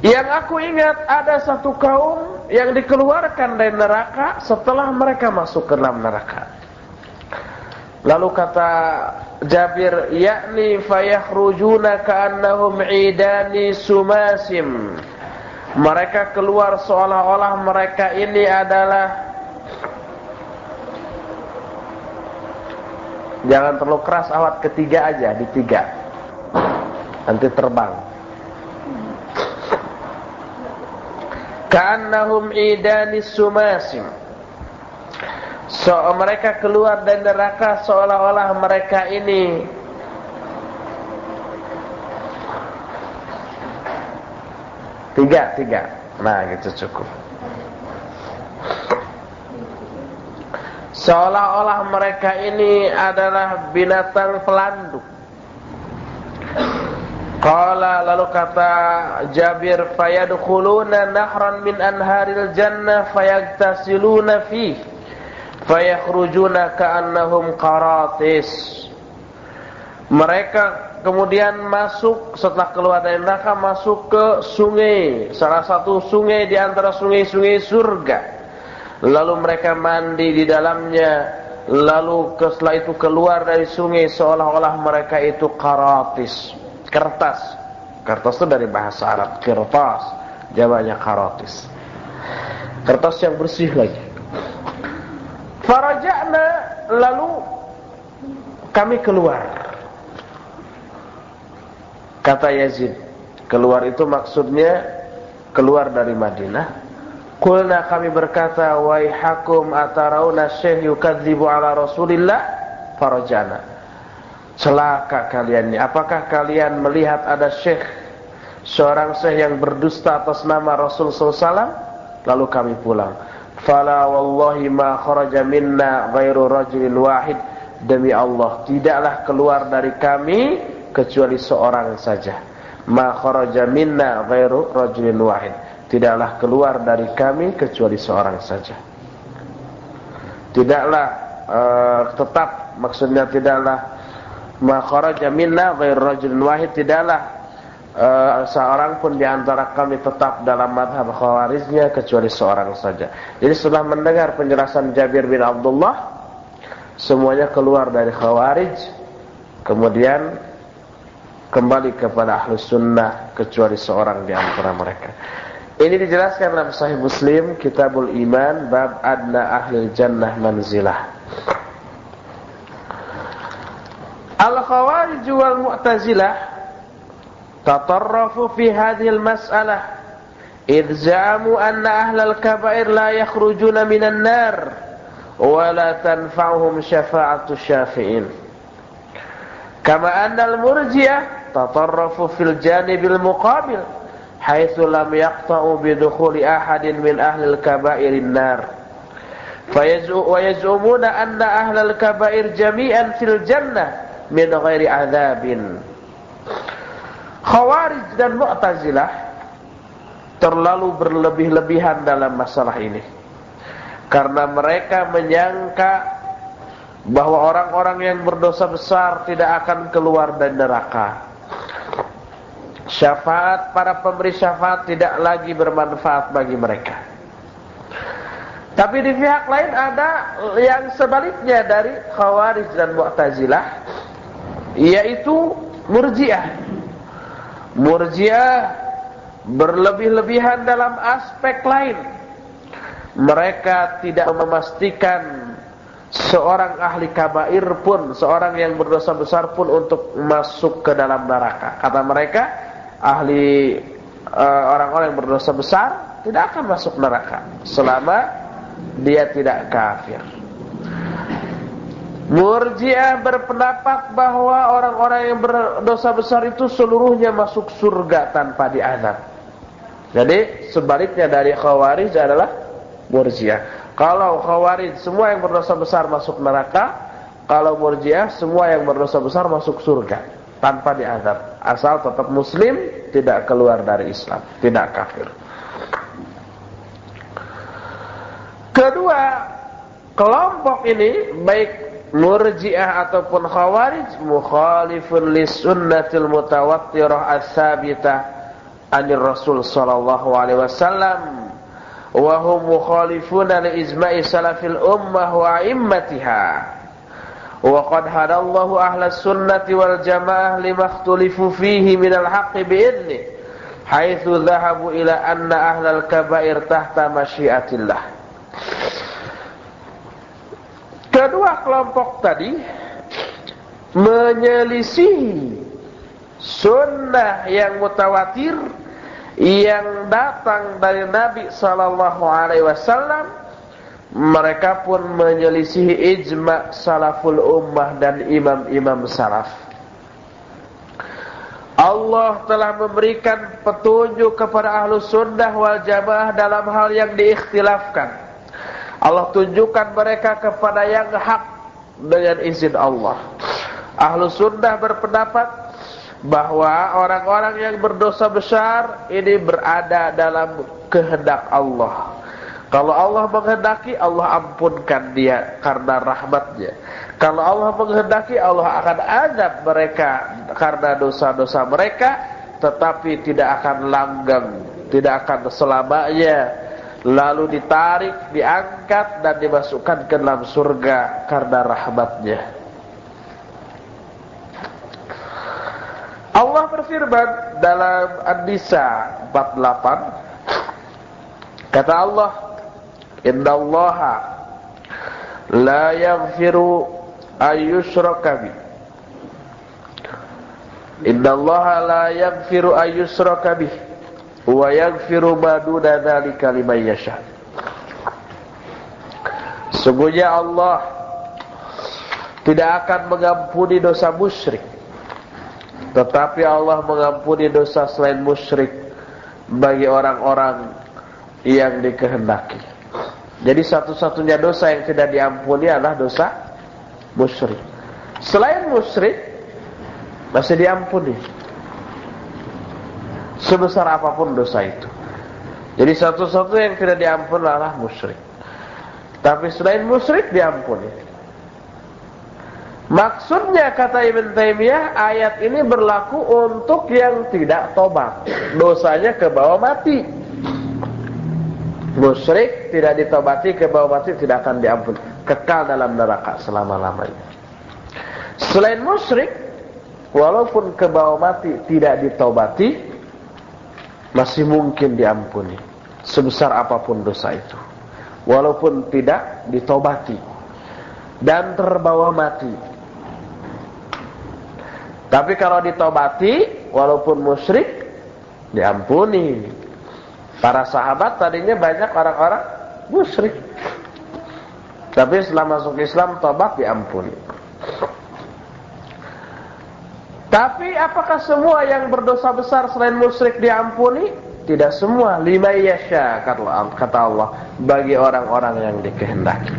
Yang aku ingat ada satu kaum yang dikeluarkan dari neraka setelah mereka masuk ke dalam neraka. Lalu kata Jabir, yakni fayakhrujuna ka'annahum 'idani sumasim. Mereka keluar seolah-olah mereka ini adalah, jangan terlalu keras, awat ketiga aja, di tiga, nanti terbang. Ka'annahum 'idani sumasim. Mereka keluar dari neraka seolah-olah mereka ini tiga. Nah, gitu cukup. Seolah-olah mereka ini adalah binatang pelanduk. Qala, lalu kata Jabir, fayadkhuluna nahran min anharil jannah fayagtasiluna fihi fayakhrujuna ka'annahum qaratis. Mereka kemudian masuk, setelah keluar dari neraka, masuk ke sungai, salah satu sungai di antara sungai-sungai surga. Lalu mereka mandi di dalamnya. Lalu setelah itu keluar dari sungai seolah-olah mereka itu qaratis, kertas. Kertas itu dari bahasa Arab, kertas, jamaknya qaratis. Kertas yang bersih lagi. Faraja'na, lalu kami keluar. Kata Yazid, keluar itu maksudnya keluar dari Madinah. Qulna, kami berkata, waihakum atarawna syekh yukadzibu ala Rasulillah. Faraja'na, celaka kalian ini, apakah kalian melihat ada syekh, seorang syekh yang berdusta atas nama Rasul SAW? Lalu kami pulang. Fala wallahi ma kharaja minna ghairu rajulin wahid. Demi Allah, tidaklah keluar dari kami kecuali seorang saja. Ma kharaja minna ghairu rajulin wahid. Tidaklah keluar dari kami kecuali seorang saja. Tidaklah tetap, maksudnya tidaklah ma kharaja minna ghairu rajulin wahid, tidaklah seorang pun di antara kami tetap dalam madhab khawariznya kecuali seorang saja. Jadi setelah mendengar penjelasan Jabir bin Abdullah, semuanya keluar dari khawarij, kemudian kembali kepada ahlus sunnah kecuali seorang di antara mereka. Ini dijelaskan dalam Sahih Muslim, Kitabul Iman, bab adna ahlil jannah manzilah. Al-Khawarij wal Mu'tazilah tatarrafu fi hadhil mas'alah idh za'amu anna ahlal kaba'ir la yakhrujuna minan nar wa la tanfa'uhum syafa'atu syafi'in, kama anna al-murji'ah tatarrafu fil janibil muqabil haitsu lam yaqta'u bidukhuli ahadin min ahlil kaba'irin nar wa yaz'umuna anna ahlal kaba'ir jami'an fil jannah min ghairi adzabin. Khawarij dan Mu'tazilah terlalu berlebih-lebihan dalam masalah ini, karena mereka menyangka bahwa orang-orang yang berdosa besar tidak akan keluar dari neraka. Syafaat para pemberi syafaat tidak lagi bermanfaat bagi mereka. Tapi di pihak lain ada yang sebaliknya dari Khawarij dan Mu'tazilah, yaitu Murji'ah. Murji'ah berlebih-lebihan dalam aspek lain. Mereka tidak memastikan seorang ahli kabair pun, seorang yang berdosa besar pun untuk masuk ke dalam neraka. Kata mereka, orang-orang yang berdosa besar tidak akan masuk neraka selama dia tidak kafir. Murji'ah berpendapat bahwa orang-orang yang berdosa besar itu seluruhnya masuk surga tanpa diazab. Jadi sebaliknya dari Khawarij adalah Murji'ah. Kalau Khawarij semua yang berdosa besar masuk neraka, kalau Murji'ah semua yang berdosa besar masuk surga tanpa diazab, asal tetap muslim, tidak keluar dari Islam, tidak kafir. Kedua kelompok ini, baik Murji'ah ataupun Khawarij, mukhalifun lis sunnatil mutawattirah as-sabitah anir Rasul sallallahu alaihi wasallam wa hum mukhalifuna li ijma'i salafil ummah wa a'immatiha wa qad hadallahu ahlas sunnati wal jamaah lima ikhtalifu fihi minal haqqi bi'idnih haitsu dhahabu ila anna ahlal kaba'ir tahta masyiatillah. Kedua kelompok tadi menyelisihi sunnah yang mutawatir yang datang dari Nabi sallallahu alaihi wasallam. Mereka pun menyelisihi ijma' salaful ummah dan imam-imam salaf. Allah telah memberikan petunjuk kepada ahlu sunnah wal jamaah dalam hal yang diikhtilafkan. Allah tunjukkan mereka kepada yang hak dengan izin Allah. Ahlu sunnah berpendapat bahwa orang-orang yang berdosa besar ini berada dalam kehendak Allah. Kalau Allah menghendaki, Allah ampunkan dia karena rahmatnya. Kalau Allah menghendaki, Allah akan azab mereka karena dosa-dosa mereka, tetapi tidak akan langgeng, tidak akan selamanya, lalu ditarik, diangkat dan dimasukkan ke dalam surga karena rahmatnya. Allah berfirman dalam An-Nisa 48, kata Allah, innallaha la yaghfiru ayyushraka bih. Innallaha la yaghfiru ayyushraka bih wa yaghfiru ma duna dzalika liman yasha. Sungguhnya Allah tidak akan mengampuni dosa musyrik, tetapi Allah mengampuni dosa selain musyrik bagi orang-orang yang dikehendaki. Jadi satu-satunya dosa yang tidak diampuni adalah dosa musyrik. Selain musyrik masih diampuni, sebesar apapun dosa itu. Jadi satu-satunya yang tidak diampuni adalah musyrik. Tapi selain musyrik diampuni. Maksudnya kata Ibn Taimiyah, ayat ini berlaku untuk yang tidak tobat, dosanya ke bawah mati. Musyrik tidak ditobati, ke bawah mati tidak akan diampuni, kekal dalam neraka selama-lamanya. Selain musyrik, walaupun ke bawah mati tidak ditobati, masih mungkin diampuni sebesar apapun dosa itu, walaupun tidak ditobati dan terbawa mati. Tapi kalau ditobati, walaupun musyrik, diampuni. Para sahabat tadinya banyak orang-orang musyrik, tapi setelah masuk Islam tobat diampuni. Tapi apakah semua yang berdosa besar selain musyrik diampuni? Tidak semua. Liman yasha kata Allah, bagi orang-orang yang dikehendaki.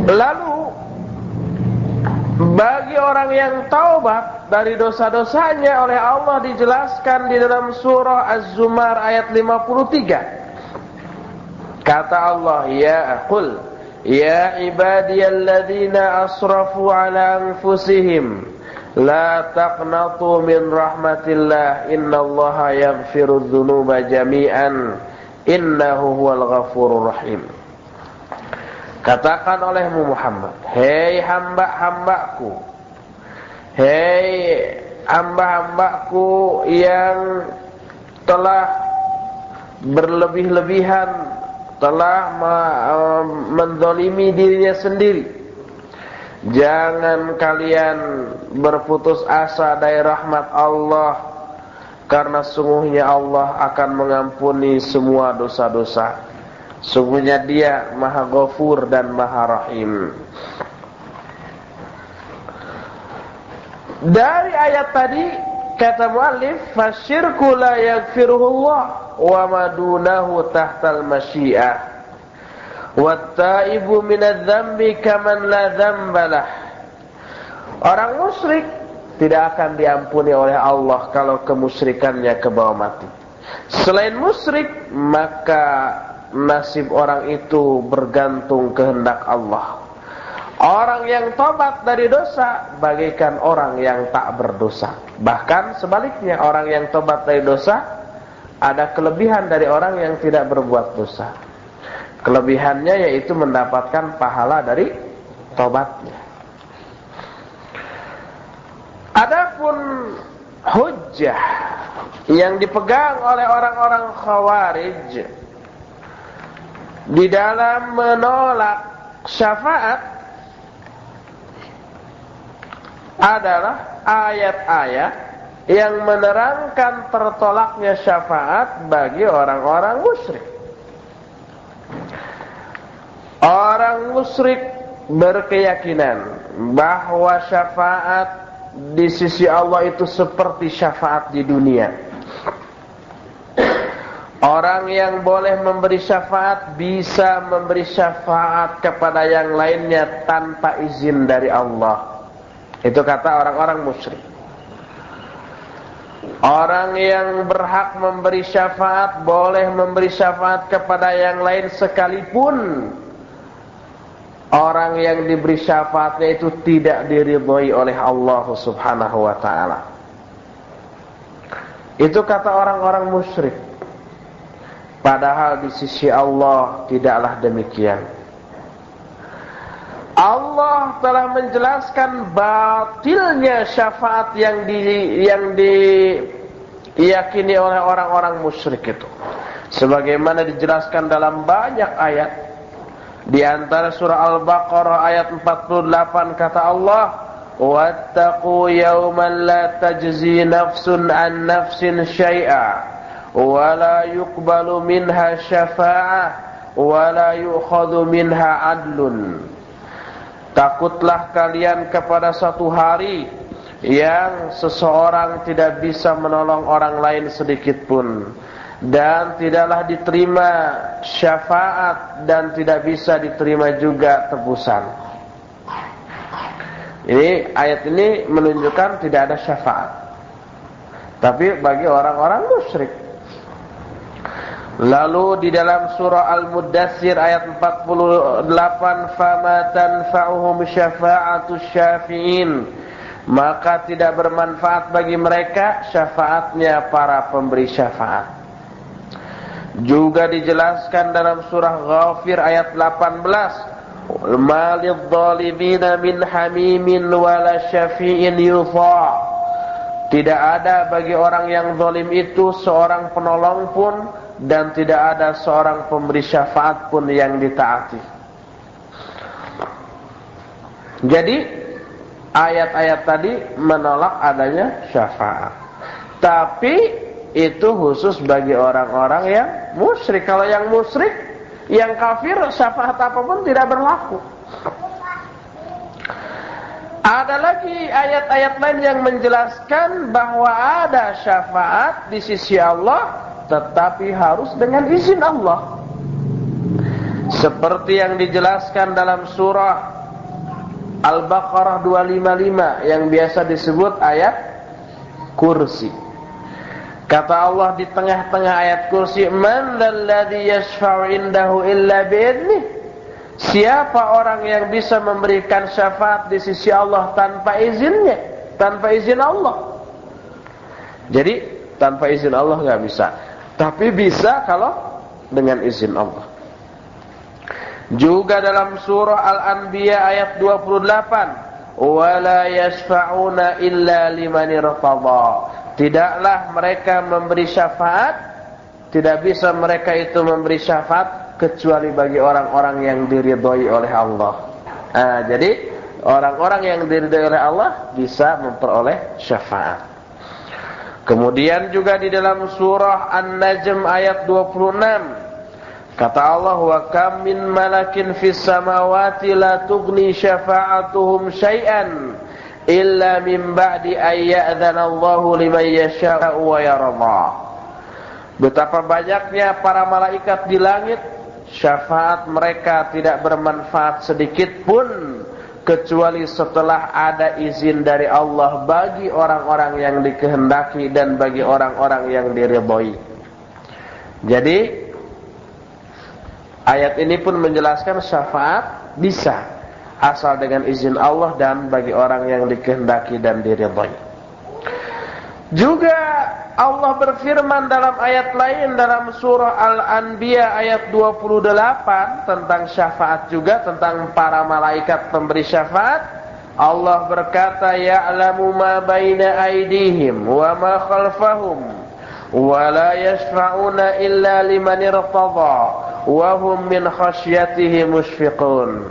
Lalu bagi orang yang taubat dari dosa-dosanya oleh Allah dijelaskan di dalam surah Az-Zumar ayat 53. Kata Allah, ya qul ya ibadiyalladzina asrafu ala anfusihim la taqnatu min rahmatillah innallaha yaghfirudz dzunuba jami'an innahu huwal ghafurur rahim. Katakan olehmu Muhammad, hei hamba-hambaku, hei hamba-hambaku yang telah berlebih-lebihan, telah menzalimi dirinya sendiri, jangan kalian berputus asa dari rahmat Allah, karena sungguhnya Allah akan mengampuni semua dosa-dosa. Sungguhnya Dia Maha Ghafur dan Maha Rahim. Dari ayat tadi kata muallif, fasyirku la yaghfiruhullah wa madunahu tahtal masyiah wattaibu minadz-dzambi kaman la dzambalah. Orang musyrik tidak akan diampuni oleh Allah kalau kemusyrikannya ke bawah mati. Selain musyrik, maka nasib orang itu bergantung kehendak Allah. Orang yang tobat dari dosa bagaikan orang yang tak berdosa. Bahkan sebaliknya, orang yang tobat dari dosa ada kelebihan dari orang yang tidak berbuat dosa. Kelebihannya yaitu mendapatkan pahala dari tobatnya. Adapun hujjah yang dipegang oleh orang-orang Khawarij di dalam menolak syafaat adalah ayat-ayat yang menerangkan tertolaknya syafaat bagi orang-orang musyrik. Orang musyrik berkeyakinan bahwa syafaat di sisi Allah itu seperti syafaat di dunia. Orang yang boleh memberi syafaat bisa memberi syafaat kepada yang lainnya tanpa izin dari Allah. Itu kata orang-orang musyrik. Orang yang berhak memberi syafaat boleh memberi syafaat kepada yang lain sekalipun orang yang diberi syafaatnya itu tidak diridhoi oleh Allah Subhanahu wa ta'ala. Itu kata orang-orang musyrik. Padahal di sisi Allah tidaklah demikian. Allah telah menjelaskan batilnya syafaat yang diyakini oleh orang-orang musyrik itu. Sebagaimana dijelaskan dalam banyak ayat. Di antara surah Al-Baqarah ayat 48 kata Allah, "Wattaqu yawman la tajzi nafsun an nafsin syai'a wa la yuqbalu minha syafa'ah wa la yu'khadhu minha 'adlun." Takutlah kalian kepada satu hari yang seseorang tidak bisa menolong orang lain sedikit pun, dan tidaklah diterima syafaat dan tidak bisa diterima juga tebusan. Ini ayat ini menunjukkan tidak ada syafaat, tapi bagi orang-orang musyrik. Lalu di dalam surah Al-Muddatsir ayat 48, "Fama tanfa'uhum syafa'atus syafi'in." Maka tidak bermanfaat bagi mereka syafaatnya para pemberi syafaat. Juga dijelaskan dalam surah Ghafir ayat 18, "Ma lidh-dhalimina min hamimin wala syafi'in yutha'." Tidak ada bagi orang yang zalim itu seorang penolong pun, dan tidak ada seorang pemberi syafaat pun yang ditaati. Jadi ayat-ayat tadi menolak adanya syafaat. Tapi itu khusus bagi orang-orang yang musyrik. Kalau yang musyrik, yang kafir, syafaat apapun tidak berlaku. Ada lagi ayat-ayat lain yang menjelaskan bahwa ada syafaat di sisi Allah, tetapi harus dengan izin Allah. Seperti yang dijelaskan dalam surah Al-Baqarah 255 yang biasa disebut ayat kursi. Kata Allah di tengah-tengah ayat kursi, "Man dzalladzi yashfa'u indahu illa bi'idnih." Siapa orang yang bisa memberikan syafaat di sisi Allah tanpa izinnya, tanpa izin Allah? Jadi tanpa izin Allah nggak bisa. Tapi bisa kalau dengan izin Allah. Juga dalam surah Al-Anbiya ayat 28, "Wala yashfa'una illa liman irtadha." Tidaklah mereka memberi syafaat, tidak bisa mereka itu memberi syafaat kecuali bagi orang-orang yang diridhoi oleh Allah. Jadi orang-orang yang diridhoi oleh Allah bisa memperoleh syafaat. Kemudian juga di dalam surah An-Najm ayat 26 kata Allah, "Wa kam min malakin fis samawati la tughni syafa'atuhum syai'an illa min ba'di ay ya'dzana Allahu liman yasha'u wa yarda." Betapa banyaknya para malaikat di langit, syafaat mereka tidak bermanfaat sedikit pun kecuali setelah ada izin dari Allah bagi orang-orang yang dikehendaki dan bagi orang-orang yang diridhoi. Jadi ayat ini pun menjelaskan syafaat bisa, asal dengan izin Allah dan bagi orang yang dikehendaki dan diridhai. Juga Allah berfirman dalam ayat lain dalam surah Al-Anbiya ayat 28 tentang syafaat juga, tentang para malaikat pemberi syafaat. Allah berkata, ya'lamu ma baina aydihim wa ma khalfahum wa la yashfa'una illa liman irtadha wa hum min khasyatihi mushfiqun.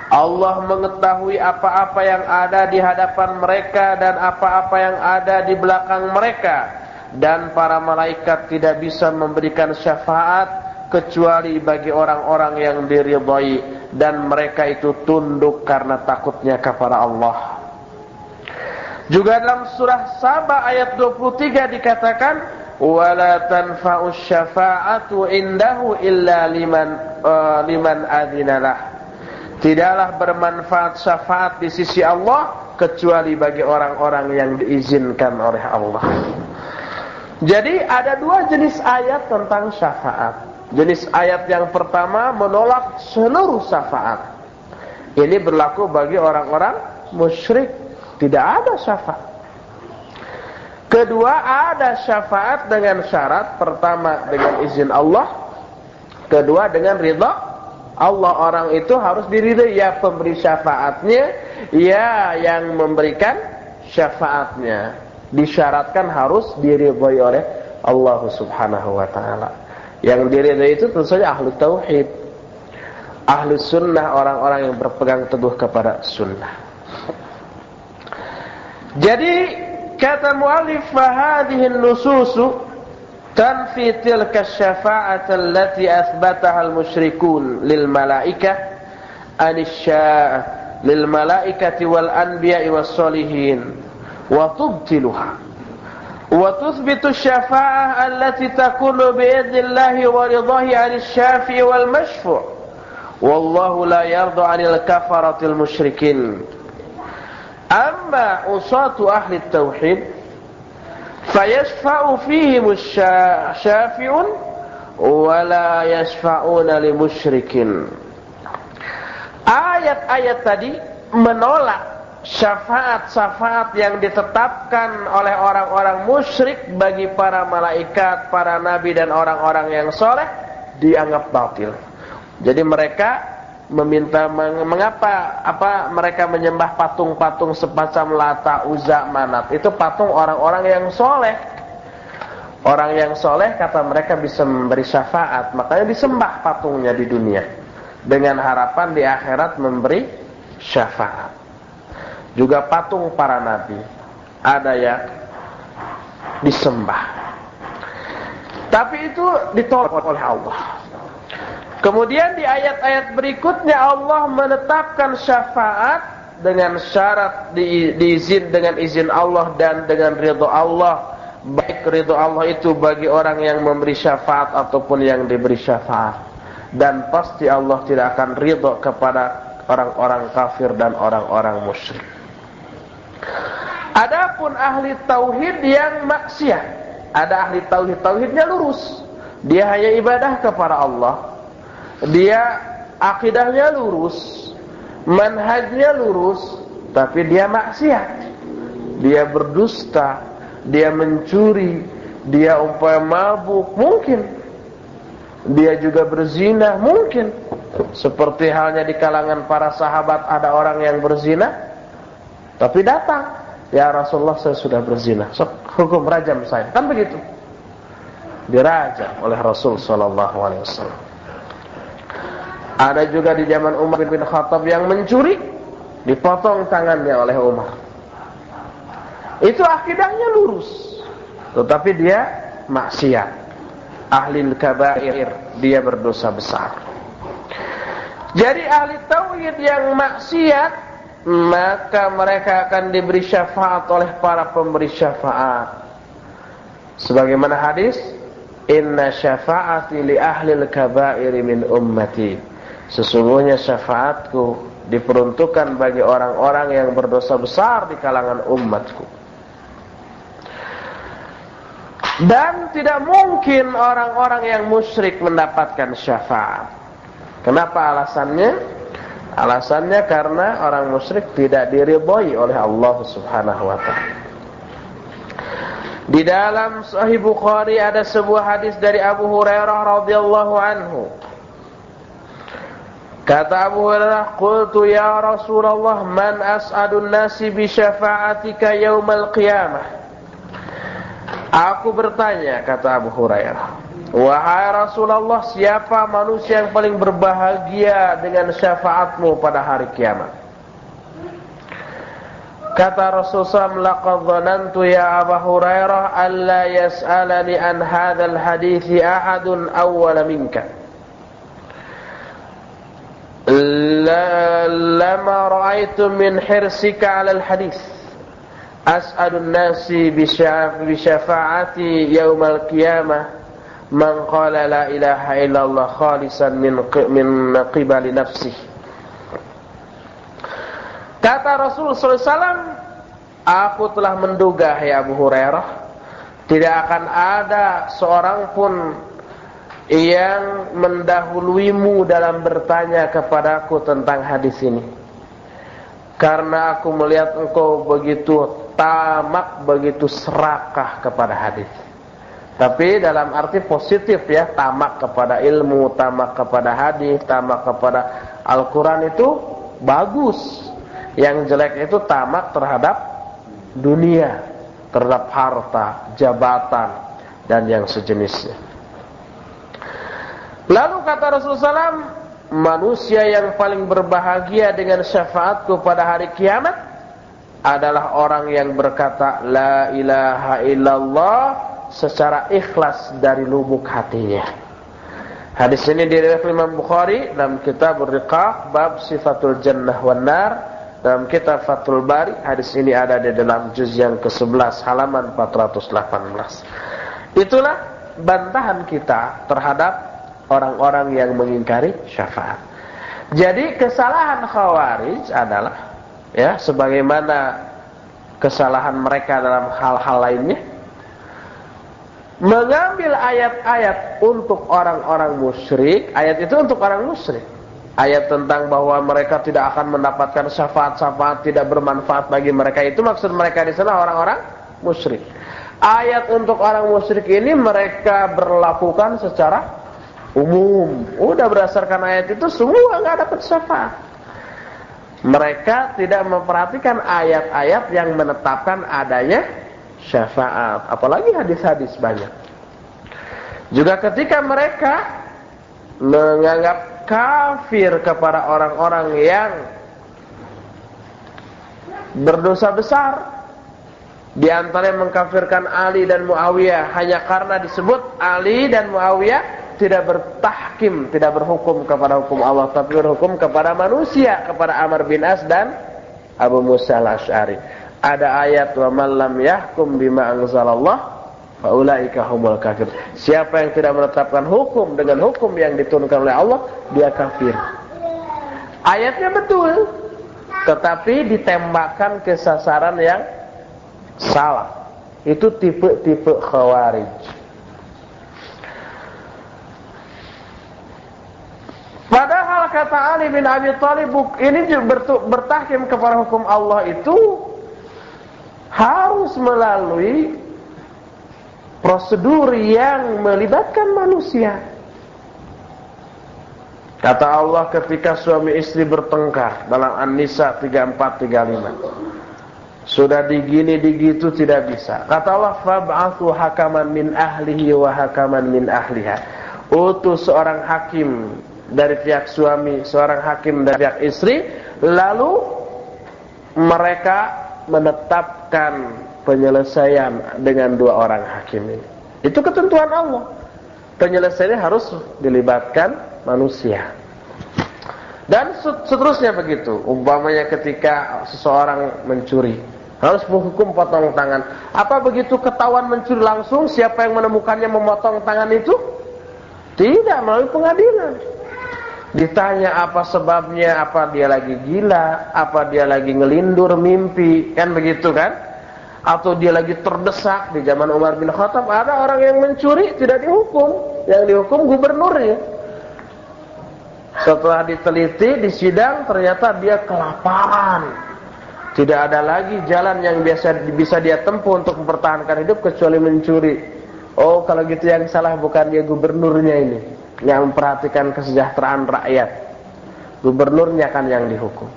Allah mengetahui apa-apa yang ada di hadapan mereka dan apa-apa yang ada di belakang mereka, dan para malaikat tidak bisa memberikan syafaat kecuali bagi orang-orang yang diridhai, dan mereka itu tunduk karena takutnya kepada Allah. Juga dalam surah Saba ayat 23 dikatakan, wala tanfa'us syafa'atu indahu illa liman adzinalah. Tidaklah bermanfaat syafaat di sisi Allah kecuali bagi orang-orang yang diizinkan oleh Allah. Jadi ada dua jenis ayat tentang syafaat. Jenis ayat yang pertama menolak seluruh syafaat. Ini berlaku bagi orang-orang musyrik, tidak ada syafaat. Kedua, ada syafaat dengan syarat. Pertama dengan izin Allah, kedua dengan ridha Allah. Orang itu harus diridhai, ya pemberi syafaatnya, ya yang memberikan syafaatnya. Disyaratkan harus diridhai oleh Allah Subhanahu wa taala. Yang diridhai itu tentu saja ahlu tauhid, ahlu sunnah, orang-orang yang berpegang teguh kepada sunnah. Jadi kata muallif, fahadhihi an-nususu tanfi tilka asy-syafa'ata allati athbataha al-musyrikun lil malaikah lil malaikati wal anbiya'i was sholihin wa tubtiluha wa tuthbitu asy-syafa'ah allati takunu bi idnillahi wa ridahi 'anil syafi'i wal mashfu'. Wallahu la yarda 'anil kafaratil musyrikin. Amma usatu ahli tauhid fayashfa'u fihim asy-syafi'un wa la yashfa'una limusyrikin. Ayat-ayat tadi menolak syafaat-syafaat yang ditetapkan oleh orang-orang musyrik bagi para malaikat, para nabi dan orang-orang yang soleh, dianggap batil. Jadi mereka meminta, mengapa mereka menyembah patung-patung semacam Lata, Uzza, Manat? Itu patung orang-orang yang soleh. Orang yang soleh kata mereka bisa memberi syafaat, makanya disembah patungnya di dunia dengan harapan di akhirat memberi syafaat. Juga patung para nabi ada yang disembah, tapi itu ditolak oleh Allah. Kemudian di ayat-ayat berikutnya Allah menetapkan syafaat dengan syarat diizin dengan izin Allah dan dengan ridha Allah. Baik ridha Allah itu bagi orang yang memberi syafaat ataupun yang diberi syafaat. Dan pasti Allah tidak akan ridha kepada orang-orang kafir dan orang-orang musyrik. Adapun ahli tauhid yang maksiat, ada ahli tauhidnya lurus, dia hanya ibadah kepada Allah, dia akidahnya lurus, manhajnya lurus, tapi dia maksiat, dia berdusta, dia mencuri, dia umpama mabuk, mungkin dia juga berzina, mungkin. Seperti halnya di kalangan para sahabat ada orang yang berzina, tapi datang, ya Rasulullah saya sudah berzina, hukum rajam saya, kan begitu, dirajam oleh Rasul sallallahu alaihi wasallam. Ada juga di zaman Umar bin Khattab yang mencuri, dipotong tangannya oleh Umar. Itu akidahnya lurus, tetapi dia maksiat, ahlil kabair, dia berdosa besar. Jadi ahli tauhid yang maksiat, maka mereka akan diberi syafaat oleh para pemberi syafaat. Sebagaimana hadis, inna syafa'ati li ahlil kabairi min ummati. Sesungguhnya syafaatku diperuntukkan bagi orang-orang yang berdosa besar di kalangan umatku. Dan tidak mungkin orang-orang yang musyrik mendapatkan syafaat. Kenapa alasannya? Alasannya karena orang musyrik tidak diridhai oleh Allah Subhanahu wa taala. Di dalam Sahih Bukhari ada sebuah hadis dari Abu Hurairah radhiyallahu anhu. Kata Abu Hurairah, "Qultu ya Rasulullah, man as'adun nasi bi syafa'atika yaumal qiyamah?" Aku bertanya, kata Abu Hurairah, "Wahai Rasulullah, siapa manusia yang paling berbahagia dengan syafaatmu pada hari kiamat?" Kata Rasulullah, "Laqad dhanantu ya Abu Hurairah alla yas'alani an hadzal hadithi ahadun awwala minka. Lama ra'aitu min hirsika 'ala al-hadits as'adun nasi bi syafa'ati yaumal qiyamah man qala la ilaha illallah khalisan min qibali nafsihi." Kata Rasul sallallahu alaihi wasallam, "Aku telah menduga, ya Abu Hurairah, tidak akan ada seorang pun yang mendahuluimu dalam bertanya kepadaku tentang hadis ini, karena aku melihat engkau begitu tamak, begitu serakah kepada hadis." Tapi dalam arti positif ya, tamak kepada ilmu, tamak kepada hadis, tamak kepada Al-Quran itu bagus. Yang jelek itu tamak terhadap dunia, terhadap harta, jabatan, dan yang sejenisnya. Lalu kata Rasulullah SAW, manusia yang paling berbahagia dengan syafaatku pada hari kiamat adalah orang yang berkata la ilaha illallah secara ikhlas dari lubuk hatinya. Hadis ini diriwayatkan Imam Bukhari dalam kitab Ar-Riqaq bab sifatul jannah wan nar. Dalam kitab Fathul Bari, hadis ini ada di dalam juz yang ke-11 halaman 418. Itulah bantahan kita terhadap orang-orang yang mengingkari syafaat. Jadi kesalahan Khawarij adalah ya sebagaimana kesalahan mereka dalam hal-hal lainnya, mengambil ayat-ayat untuk orang-orang musyrik. Ayat itu untuk orang musyrik. Ayat tentang bahwa mereka tidak akan mendapatkan syafaat-syafaat, tidak bermanfaat bagi mereka, itu maksud mereka di sana orang-orang musyrik. Ayat untuk orang musyrik ini mereka berlakukan secara umum. Udah berdasarkan ayat itu semua nggak dapat syafaat. Mereka tidak memperhatikan ayat-ayat yang menetapkan adanya syafaat, apalagi hadis-hadis banyak. Juga ketika mereka menganggap kafir kepada orang-orang yang berdosa besar, di antara yang mengkafirkan Ali dan Muawiyah hanya karena disebut Ali dan Muawiyah tidak bertahkim, tidak berhukum kepada hukum Allah, tapi berhukum kepada manusia, kepada Amr bin As dan Abu Musa al-Asy'ari. Ada ayat wa man lam yahkum bima anzalallah faulaika humul kafir. Siapa yang tidak menetapkan hukum dengan hukum yang diturunkan oleh Allah, dia kafir. Ayatnya betul, tetapi ditembakkan ke sasaran yang salah. Itu tipe-tipe Khawarij. Padahal kata Ali bin Abi Thalib, ini bertahkim kepada hukum Allah itu harus melalui prosedur yang melibatkan manusia. Kata Allah ketika suami istri bertengkar dalam An-Nisa 34-35, sudah digini digitu tidak bisa. Kata Allah, fab'athu hakaman min ahlihi wa hakaman min ahliha. Utus seorang hakim dari pihak suami, seorang hakim dari pihak istri, lalu mereka menetapkan penyelesaian dengan dua orang hakim ini. Itu ketentuan Allah. Penyelesaiannya harus dilibatkan manusia. Dan seterusnya begitu. Umpamanya ketika seseorang mencuri, harus menghukum potong tangan. Apa begitu ketahuan mencuri langsung siapa yang menemukannya memotong tangan itu? Tidak, melalui pengadilan. Ditanya apa sebabnya, apa dia lagi gila, apa dia lagi ngelindur mimpi, kan begitu kan? Atau dia lagi terdesak. Di zaman Umar bin Khattab ada orang yang mencuri tidak dihukum, yang dihukum gubernurnya. Setelah diteliti, disidang, ternyata dia kelaparan. Tidak ada lagi jalan yang bisa dia tempuh untuk mempertahankan hidup kecuali mencuri. Oh, kalau gitu yang salah bukan dia gubernurnya ini, yang memperhatikan kesejahteraan rakyat. Gubernurnya kan yang dihukum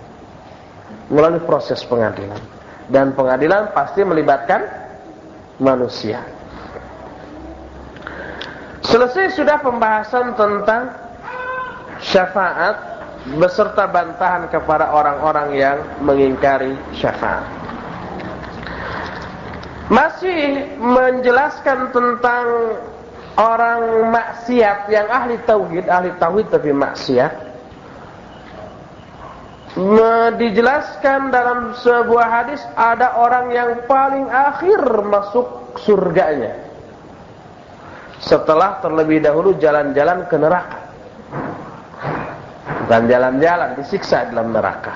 melalui proses pengadilan. Dan pengadilan pasti melibatkan manusia. Selesai sudah pembahasan tentang syafaat beserta bantahan kepada orang-orang yang mengingkari syafaat. Masih menjelaskan tentang orang maksiat yang ahli tauhid tapi maksiat. Dijelaskan dalam sebuah hadis ada orang yang paling akhir masuk surganya setelah terlebih dahulu jalan-jalan ke neraka. Dan jalan-jalan disiksa dalam neraka.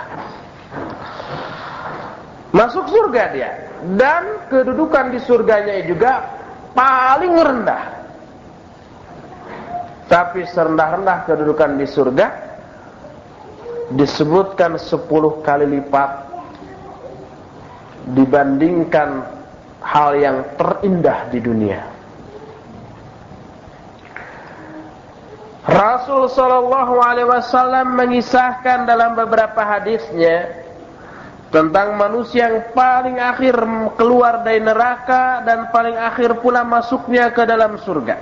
Masuk surga dia, dan kedudukan di surganya juga paling rendah. Tapi serendah-rendah kedudukan di surga disebutkan 10 kali lipat dibandingkan hal yang terindah di dunia. Rasul sallallahu alaihi wasallam mengisahkan dalam beberapa hadisnya tentang manusia yang paling akhir keluar dari neraka dan paling akhir pula masuknya ke dalam surga.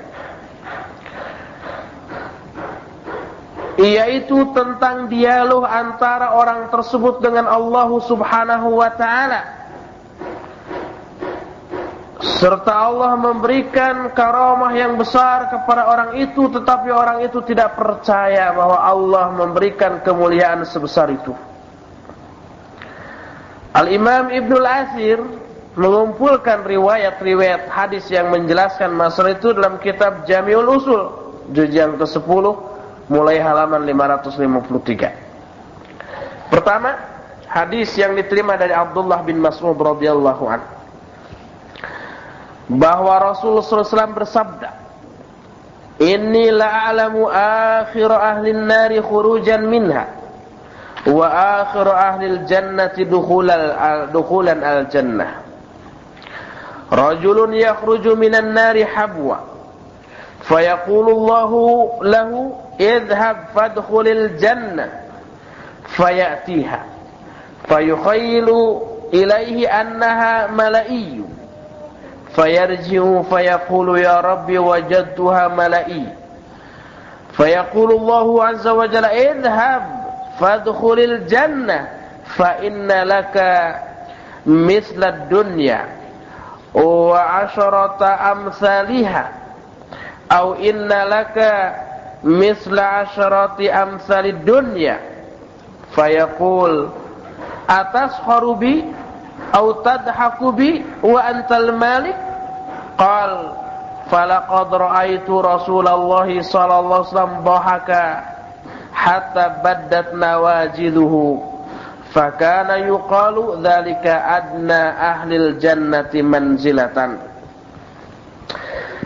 Yaitu tentang dialog antara orang tersebut dengan Allah Subhanahu wa taala. Serta Allah memberikan karamah yang besar kepada orang itu, tetapi orang itu tidak percaya bahwa Allah memberikan kemuliaan sebesar itu. Al-Imam Ibnul Athir mengumpulkan riwayat-riwayat hadis yang menjelaskan masalah itu dalam kitab Jami'ul Usul, juz yang ke-10, mulai halaman 553. Pertama, hadis yang diterima dari Abdullah bin Mas'ud radhiyallahu anhu, bahwa Rasulullah SAW bersabda, "Inni la'alamu akhir ahli an-nari khurujan minha wa akhir ahli al-jannati dukhulan al-jannah. Rajulun yakhruju minan nari habwa fayaqulu Allahu lahu idhhab fadkhulil jannah fayatiha fayukhayyilu ilaihi annaha mala'iyyun fayarji'u fayaqulu ya rabbi wajadtuha mala'i fayaqulu Allahu azza wa jalla idhhab fadkhulil jannah fa inna laka mithla ad-dunya wa 'asharata amsalha aw inna laka mithla 'asharati amsalid dunya fayaqul atasharu bi aw tadhaku bi wa antal malik qal falaqad ra'aitu Rasulullah sallallahu alaihi wasallam dhahaka hatta baddat nawajiduhu fakana yuqalu dzalika adna ahlil jannati manzilatan.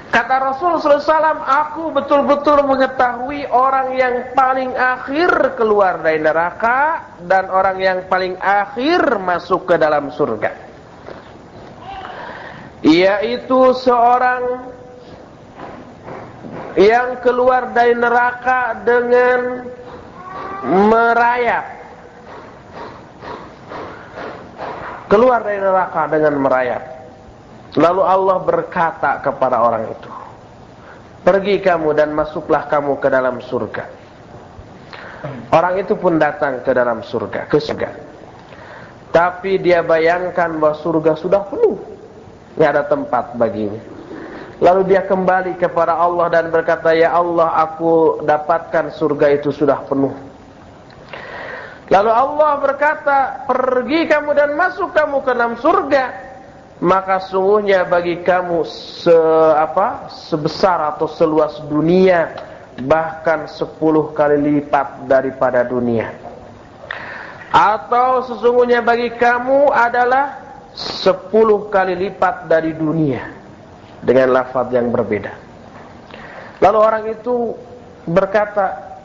Kata Rasulullah SAW, aku betul-betul mengetahui orang yang paling akhir keluar dari neraka dan orang yang paling akhir masuk ke dalam surga, yaitu seorang yang keluar dari neraka dengan merayap. Keluar dari neraka dengan merayap. Lalu Allah berkata kepada orang itu, pergi kamu dan masuklah kamu ke dalam surga. Orang itu pun datang ke dalam surga, ke surga. Tapi dia bayangkan bahwa surga sudah penuh, tidak ada tempat baginya. Lalu dia kembali kepada Allah dan berkata, ya Allah, aku dapatkan surga itu sudah penuh. Lalu Allah berkata, pergi kamu dan masuk kamu ke dalam surga. Maka sungguhnya bagi kamu sebesar atau seluas dunia, bahkan 10 kali lipat daripada dunia. Atau sesungguhnya bagi kamu adalah 10 kali lipat dari dunia, dengan lafaz yang berbeda. Lalu orang itu berkata,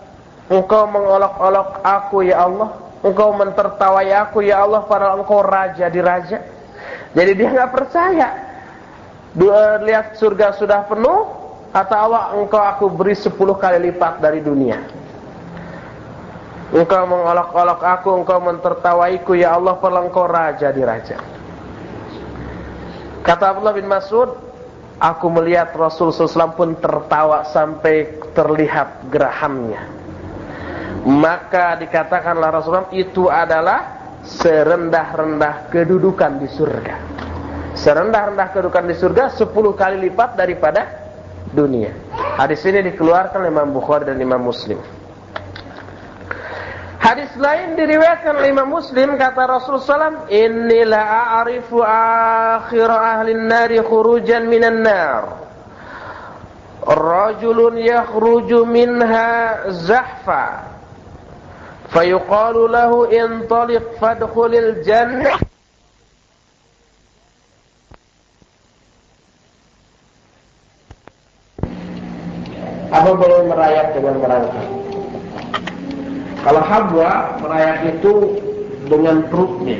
engkau mengolok-olok aku ya Allah, engkau mentertawai aku ya Allah, padahal engkau raja di raja. Jadi dia nggak percaya. Dia lihat surga sudah penuh, kata Allah, engkau aku beri 10 kali lipat dari dunia. Engkau mengolok-olok aku, engkau mentertawaiku ya Allah, padahal engkau raja di raja. Kata Abdullah bin Mas'ud, aku melihat Rasulullah SAW pun tertawa sampai terlihat gerahamnya. Maka dikatakanlah Rasulullah itu adalah serendah-rendah kedudukan di surga. Serendah-rendah kedudukan di surga 10 kali lipat daripada dunia. Hadis ini dikeluarkan oleh Imam Bukhari dan Imam Muslim. Hadis lain diriwayatkan oleh Imam Muslim, kata Rasulullah SAW, inni la a'rifu akhir ahli an-nari khurujan minan nar, rajulun yakhruju minha zahfa fayuqalu lahu intaliq fadkhulil jannah. Apa boleh merayap dengan merangkak? Kalau habwa merayap itu dengan perutnya,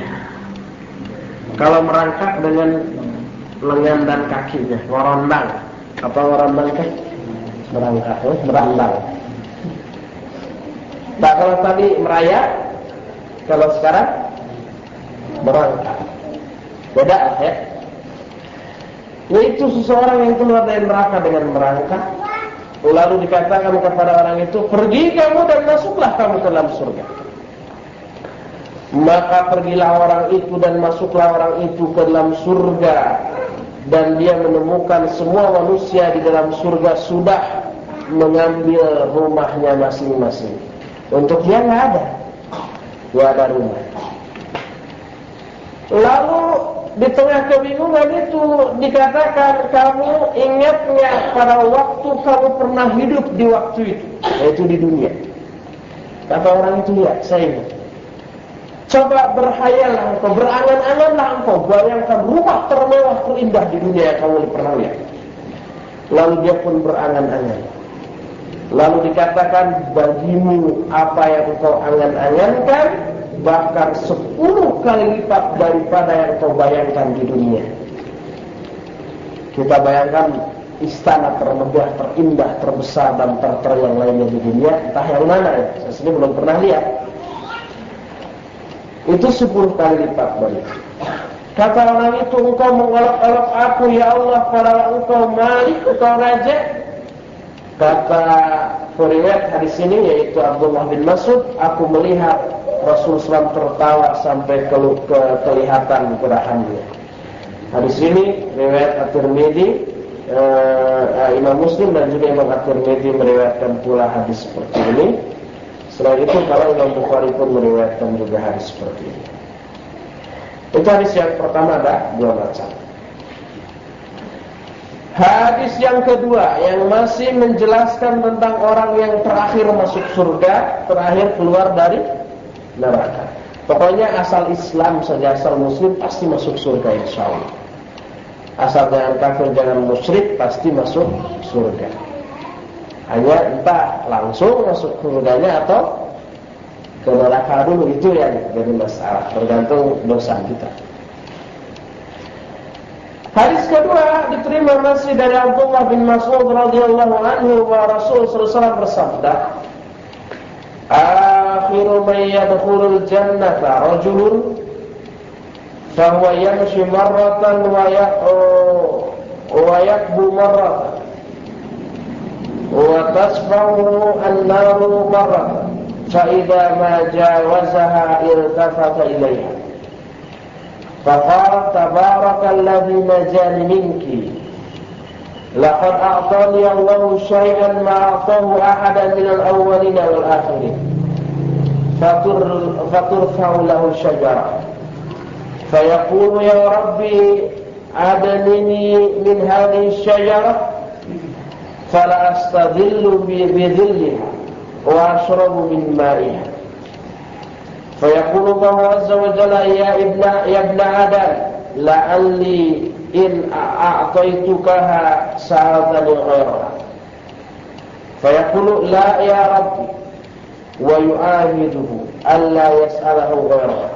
kalau merangkak dengan lengan dan kakinya, merondang. Apa merondang kan? Merangkak, merandang. Nah, kalau tadi merayap, kalau sekarang merangkak. Beda ya. Yaitu seseorang yang keluar dari neraka dengan merangkak, lalu dikatakan kepada orang itu, pergi kamu dan masuklah kamu ke dalam surga. Maka pergilah orang itu dan masuklah orang itu ke dalam surga. Dan dia menemukan semua manusia di dalam surga sudah mengambil rumahnya masing-masing. Untuk dia nggak ada rumah. Lalu di tengah kebingungan itu dikatakan, kamu ingat nggak pada waktu kamu pernah hidup di waktu itu, yaitu di dunia? Kata orang itu, ya saya ingat. Coba berhayallah engkau, berangan-anganlah engkau, bayangkan rumah termewah terindah di dunia yang kamu pernah lihat. Lalu dia pun berangan-angan. Lalu dikatakan, bagimu apa yang engkau angan-angankan bahkan 10 kali lipat daripada yang kau bayangkan di dunia. Kita bayangkan istana termegah, terindah, terbesar dan terter yang lainnya di dunia, entah yang mana ya, saya sendiri belum pernah lihat. Itu 10 kali lipat banyak. Kata orang itu, engkau mengolok-olok aku ya Allah, padahal engkau Malik, engkau Raja. Kata periwayat hadis ini, yaitu Abdullah bin Mas'ud, aku melihat Rasulullah SAW tertawa sampai kelihatan gerahannya. Hadis ini riwayat At-Tirmidzi, Imam Muslim dan juga Imam At-Tirmidzi meriwayatkan pula hadis seperti ini. Selain itu, kalau Imam Bukhari pun meriwayatkan juga hadis seperti ini. Itu hadis yang pertama, ada 2 macam. Hadis yang kedua yang masih menjelaskan tentang orang yang terakhir masuk surga, terakhir keluar dari neraka. Pokoknya asal Islam saja, asal Muslim pasti masuk surga insyaallah. Asal jangan kafir, jangan musyrik, pasti masuk surga. Hanya entah langsung masuk surganya atau ke neraka dulu, itu yang jadi masalah, tergantung dosa kita. Hadis kedua diterima masih dari Abdullah bin Mas'ud radhiyallahu anhu, bahwa Rasul sallallahu alaihi wasallam bersabda, akhiru man yadkhulul jannata rajulun fahuwa yamshi marratan wa yakbu marratan wa tasfahu an-naru marratan fa idza ma jawazaha iltafata ilayha faqala tabarakalladzi najani minki laqad a'tani Allahu syai'an ma a'tahu ahadan minal awwalin wal akhirin faturfa'u lahu syajarah fayaqulu ya rabbi adanini min hadhihi syajarah fala astadhillu bi dhilliha wa ashrabu min ma'iha fayaqulu Allahu azza wa jalla ya ibna adam la'alli in a'taitukaha sa'atani ghairaha fayaqulu la ya rabbi wa yu'ahiduhu alla yas'alahu ghairahu.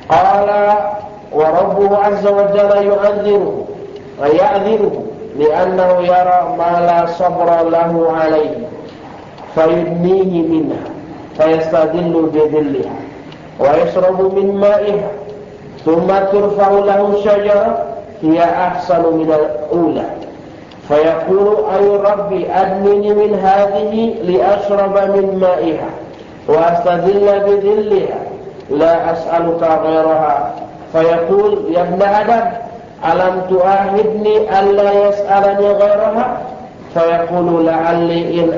Qala wa rabbuhu azza wa jalla yu'adhiruhu wa ya'dhiruhu li'annahu yara ma la sabra lahu alayhi fayudnihi minha fayastadillu bidhilliha wa yashrabu min ma'iha thumma turfa'u lahu syajara hiya ahsanu min al-ula fayaqulu ay rabbi adnini min hadhihi li ashraba min ma'iha wa astadilla bidhilliha la as'aluka ghairaha fayaqul ya ibn adam alam tu'ahidni alla yas'alani ghairaha fayaqulu la'alli in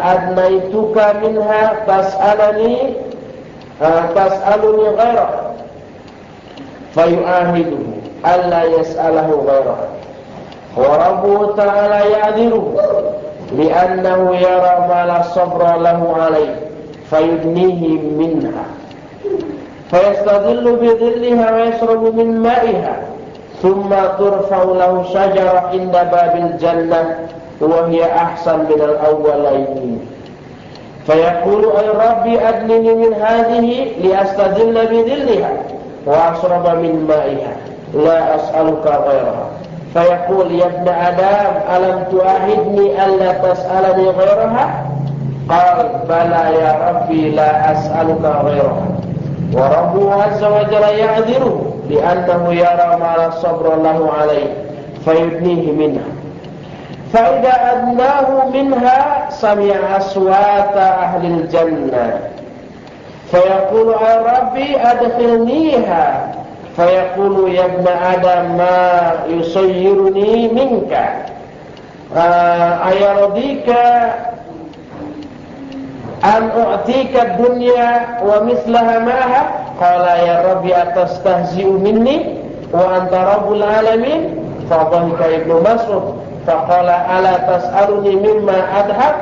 adnaituka minha tas'aluni ghairaha fayu'ahiduhu alla yas'alahu ghairaha wa rabbuhu ta'ala ya'dhiruhu li'annahu yara ma la sabra lahu alayhi fayudnihi minha fayastadillu bidhilliha wa yashrabu min ma'iha thumma turfa'u lahu syajara inda babil jannah wa hiya ahsan min al-awwalaini fayaqulu ay rabbi adnini min hadhihi li astadilla bidhilliha wa ashraba min ma'iha la as'aluka ghairaha fayaqul ya ibn adam alam tu'ahidni alla tas'alani ghairaha qala bala ya rabbi la as'aluka ghairaha wa rabbuhu azza wa jalla ya'dhiruhu li'annahu yara ma la sabra lahu alayhi fayudnihi minha fa idza adnahu minha sami'a aswata ahli al-jannah fayaqulu ay rabbi adkhilniha fayaqulu ya ibn adam ma yusayyiruni minka ayaradika an u'tika dunya wa mislaha ma'aha qala ya rabbi atastahzi'u minni wa anta rabbul alamin fadhahika ibnu Mas'ud faqala ala tas'aluni mimma adhab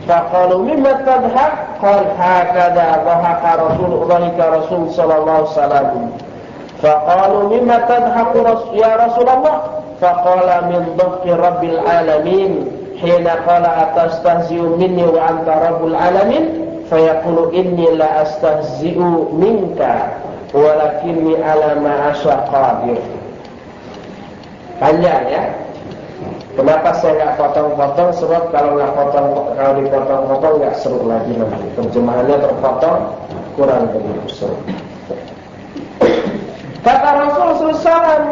faqalu mimma tadhab qala hakadha dhahaka rasul sallallahu alaihi wasallam faqalu mimma tadhaku ya Rasulullah faqala min dhahki rabbil alamin hina qala atastahzi'u minni wa anta rabbul alamin fayaqulu inni la astahzi'u minka walakinni ala ma asya qadir. Panjang ya. Kenapa saya nggak potong-potong? Sebab kalau dipotong-potong nggak seru lagi nanti. Terjemahannya terpotong kurang begitu seru. Kata Rasul SAW,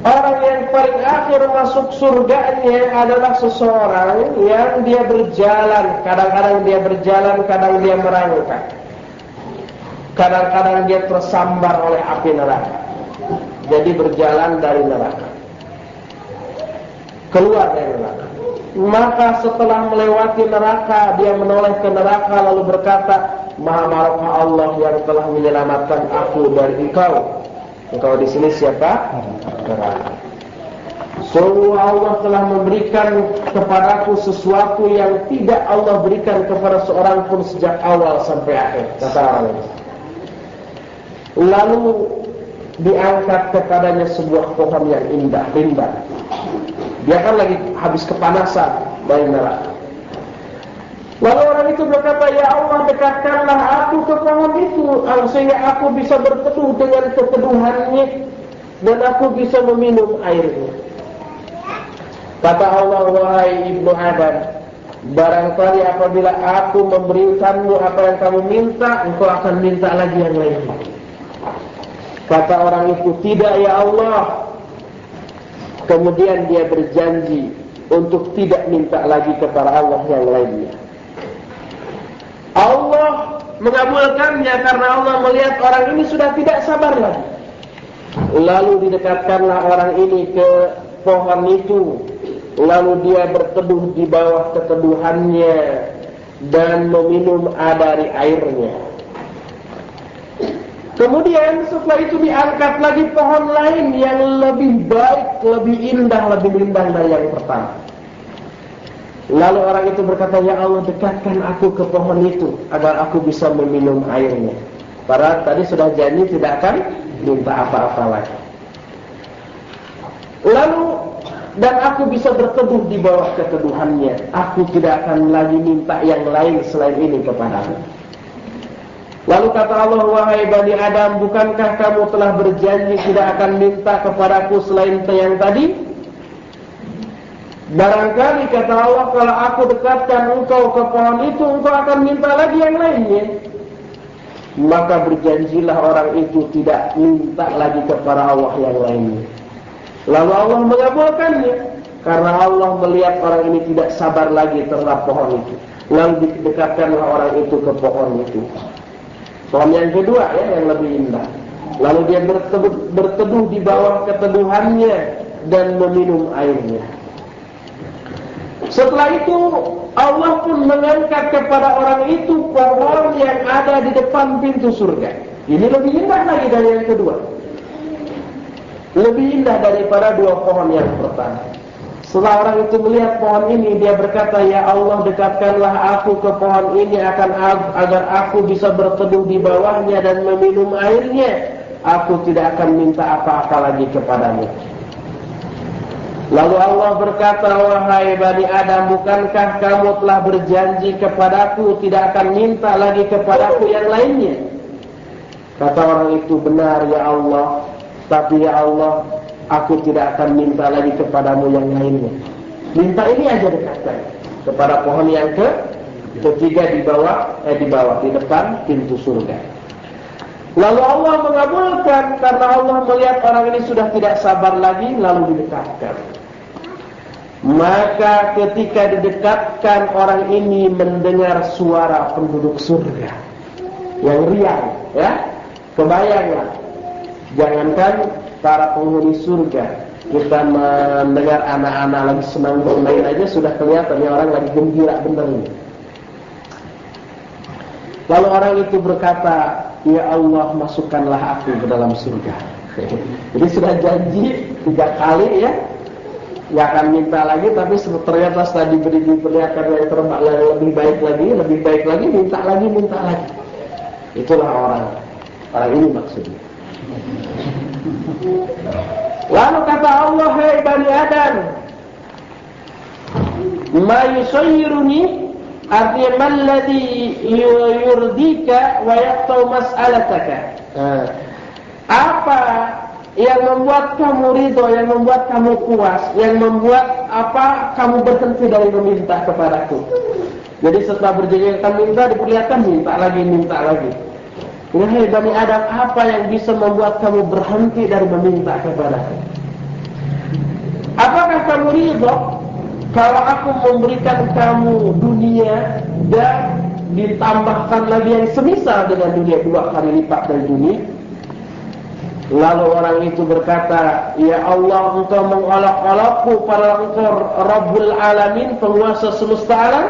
orang yang paling akhir masuk surganya adalah seseorang yang dia berjalan. Kadang-kadang dia berjalan, kadang dia merangkak. Kadang-kadang dia tersambar oleh api neraka. Jadi berjalan dari neraka, keluar dari neraka. Maka setelah melewati neraka, dia menoleh ke neraka lalu berkata, Maha Barokah Allah yang telah menyelamatkan aku dari engkau. Engkau di sini siapa? Neraka. Sungguh Allah telah memberikan kepadaku sesuatu yang tidak Allah berikan kepada seorang pun sejak awal sampai akhir. Kata orang ini. Lalu diangkat kepadanya sebuah pohon yang indah, rindang. Dia kan lagi habis kepanasan dari neraka. Lalu orang itu berkata, ya Allah, dekatkanlah aku ke pohon itu sehingga aku bisa berteduh dengan keteduhannya dan aku bisa meminum airnya. Kata Allah, wahai ibnu Adam, barangkali apabila aku memberikanmu apa yang kamu minta, engkau akan minta lagi yang lain. Kata orang itu, tidak ya Allah. Kemudian dia berjanji untuk tidak minta lagi kepada Allah yang lainnya. Allah mengabulkannya karena Allah melihat orang ini sudah tidak sabar lagi. Lalu didekatkanlah orang ini ke pohon itu. Lalu dia berteduh di bawah keteduhannya dan meminum dari airnya. Kemudian setelah itu diangkat lagi pohon lain yang lebih baik, lebih indah, lebih rindang dari yang pertama. Lalu orang itu berkata, ya Allah, dekatkan aku ke pohon itu agar aku bisa meminum airnya. Padahal tadi sudah janji tidak akan minta apa-apa lagi. Lalu dan aku bisa berteduh di bawah keteduhannya. Aku tidak akan lagi minta yang lain selain ini kepadamu. Lalu kata Allah, wahai Bani Adam, bukankah kamu telah berjanji tidak akan minta kepadaku selain yang tadi? Barangkali kata Allah, kalau aku dekatkan engkau ke pohon itu, engkau akan minta lagi yang lainnya. Maka berjanjilah orang itu tidak minta lagi kepada Allah yang lainnya. Lalu Allah mengabulkannya, karena Allah melihat orang ini tidak sabar lagi terhadap pohon itu. Lalu didekatkanlah orang itu ke pohon itu. Pohon yang kedua ya, yang lebih indah. Lalu dia berteduh di bawah keteduhannya dan meminum airnya. Setelah itu Allah pun mengangkat kepada orang itu pohon yang ada di depan pintu surga. Ini lebih indah lagi dari yang kedua. Lebih indah daripada dua pohon yang pertama. Setelah orang itu melihat pohon ini, dia berkata, ya Allah, dekatkanlah aku ke pohon ini agar aku bisa berteduh di bawahnya dan meminum airnya. Aku tidak akan minta apa-apa lagi kepadamu. Lalu Allah berkata, wahai Bani Adam, bukankah kamu telah berjanji kepadaku tidak akan minta lagi kepadaku yang lainnya? Kata orang itu, benar ya Allah, tapi ya Allah, aku tidak akan minta lagi kepadamu yang lainnya. Minta ini aja dekatkan kepada pohon yang ketiga di depan pintu surga. Lalu Allah mengabulkan karena Allah melihat orang ini sudah tidak sabar lagi, lalu didekatkan. Maka ketika didekatkan, orang ini mendengar suara penduduk surga yang riang, ya. Kebayanglah, jangankan para penghuni surga, kita mendengar anak-anak lagi senang bermain aja sudah kelihatan ya orang lagi gembira bener ini. Lalu orang itu berkata, ya Allah, masukkanlah aku ke dalam surga. Jadi sudah janji 3 kali ya, nggak akan minta lagi, tapi ternyata setelah diberi perlihatkan yang lebih baik lagi, minta lagi. Itulah orang ini maksudnya. Lalu kata Allah, hei Bani Adam, ma yusayyiruni, artinya malladhi yurdika wa yaqtau mas'alataka. Apa yang membuat kamu ridho, yang membuat kamu puas, yang membuat kamu berhenti dari meminta kepadaku? Jadi setelah berjanji akan minta, diperlihatkan minta lagi. Wahai Bani Adam, apa yang bisa membuat kamu berhenti dari meminta kepadaku? Apakah kamu ridho kalau aku memberikan kamu dunia dan ditambahkan lagi yang semisal dengan dunia 2 kali lipat dari dunia? Lalu orang itu berkata, ya Allah, engkau mengolok-olokku padahal engkau Rabbul Alamin, penguasa semesta alam.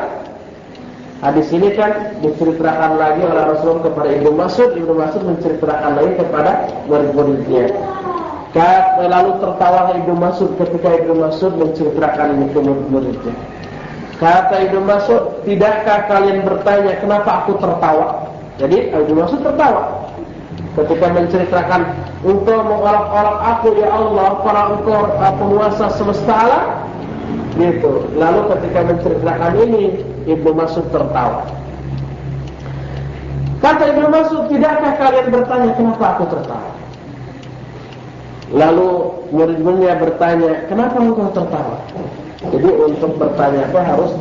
Hadis ini kan diceritakan lagi oleh Rasulullah kepada Ibnu Mas'ud menceritakan lagi kepada murid-muridnya. Lalu tertawa Ibnu Mas'ud ketika Ibnu Mas'ud menceritakan ini ke murid-muridnya. Kata Ibnu Mas'ud, tidakkah kalian bertanya kenapa aku tertawa? Jadi Ibnu Mas'ud tertawa ketika menceritakan, engkau mengolok-olok aku ya Allah, para engkau penguasa semesta alam. Gitu. Lalu ketika menceritakan ini, Ibnu Mas'ud tertawa. Kata Ibnu Mas'ud, tidakkah kalian bertanya kenapa aku tertawa? Lalu murid-muridnya bertanya, kenapa engkau tertawa? Jadi untuk bertanya apa harus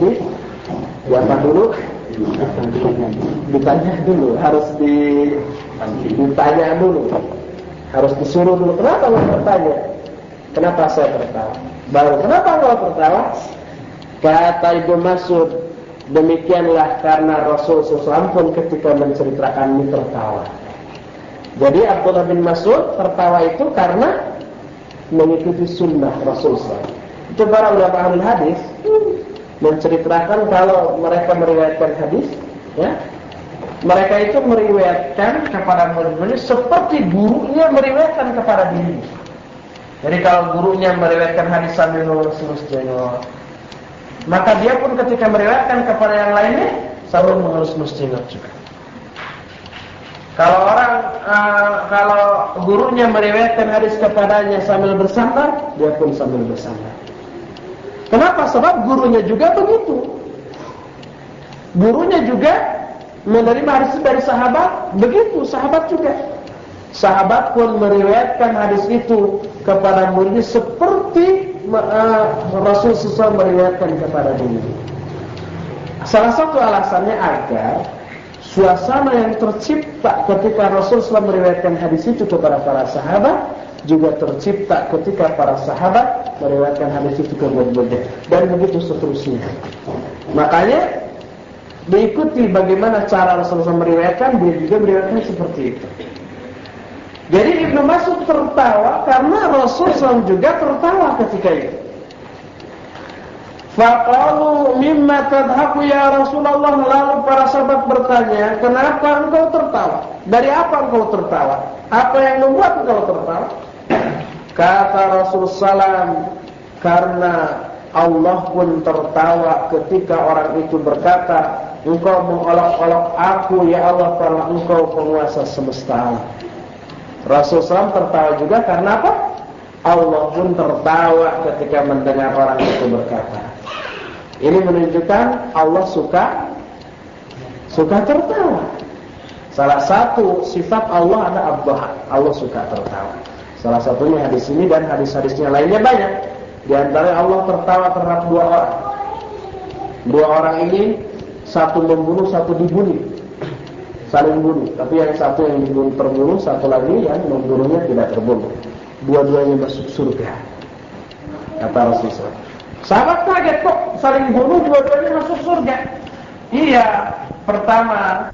ditanya dulu, harus disuruh dulu. Kenapa engkau bertanya? Kenapa saya tertawa? Baru kenapa engkau tertawa? Kata Ibnu Mas'ud, demikianlah karena Rasul SAW pun ketika menceritakan ini tertawa. Jadi Abdullah bin Mas'ud tertawa itu karena mengikuti sunnah Rasul SAW. Itu para ulama ahli hadis menceritakan kalau mereka meriwayatkan hadis, ya, mereka itu meriwayatkan kepada murid-murid seperti gurunya meriwayatkan kepada dirinya. Jadi kalau gurunya meriwayatkan hadis sambil ngelus-ngelus jenggot, maka dia pun ketika meriwayatkan kepada yang lainnya sambil mengelus-ngelus jenggot juga. Kalau gurunya meriwayatkan hadis kepadanya sambil bersandar, dia pun sambil bersandar. Kenapa? Sebab gurunya juga begitu. Gurunya juga menerima hadis dari sahabat, begitu sahabat juga. Sahabat pun meriwayatkan hadis itu kepada muridnya seperti Rasul SAW meriwayatkan kepada dirinya. Salah satu alasannya agar suasana yang tercipta ketika Rasul SAW meriwayatkan hadis itu kepada para sahabat juga tercipta ketika para sahabat meriwayatkan hadis itu kepada muridnya, dan begitu seterusnya. Makanya diikuti bagaimana cara Rasulullah meriwayatkan, dia juga meriwayatkan seperti itu. Jadi Ibnu Mas'ud tertawa karena Rasulullah juga tertawa ketika itu. Faqalu mimma tadhaku ya Rasulullah, lalu para sahabat bertanya, kenapa engkau tertawa? Dari apa engkau tertawa? Apa yang membuat engkau tertawa? Kata Rasulullah, karena Allah pun tertawa ketika orang itu berkata, engkau mengolok-olok aku ya Allah karena engkau penguasa semesta alam. Rasulullah tertawa juga karena apa? Allah pun tertawa ketika mendengar orang itu berkata. Ini menunjukkan Allah suka tertawa. Salah satu sifat Allah ada ad-dhahak. Allah suka tertawa. Salah satunya hadis ini dan hadis-hadisnya lainnya banyak. Di antara Allah tertawa terhadap dua orang. Dua orang ini satu membunuh, satu dibunuh. Saling bunuh. Tapi yang satu yang dibunuh terbunuh, satu lagi yang membunuhnya tidak terbunuh. Dua-duanya masuk surga. Kata Rasulullah. Sahabat kaget kok saling bunuh, dua-duanya masuk surga. Iya, pertama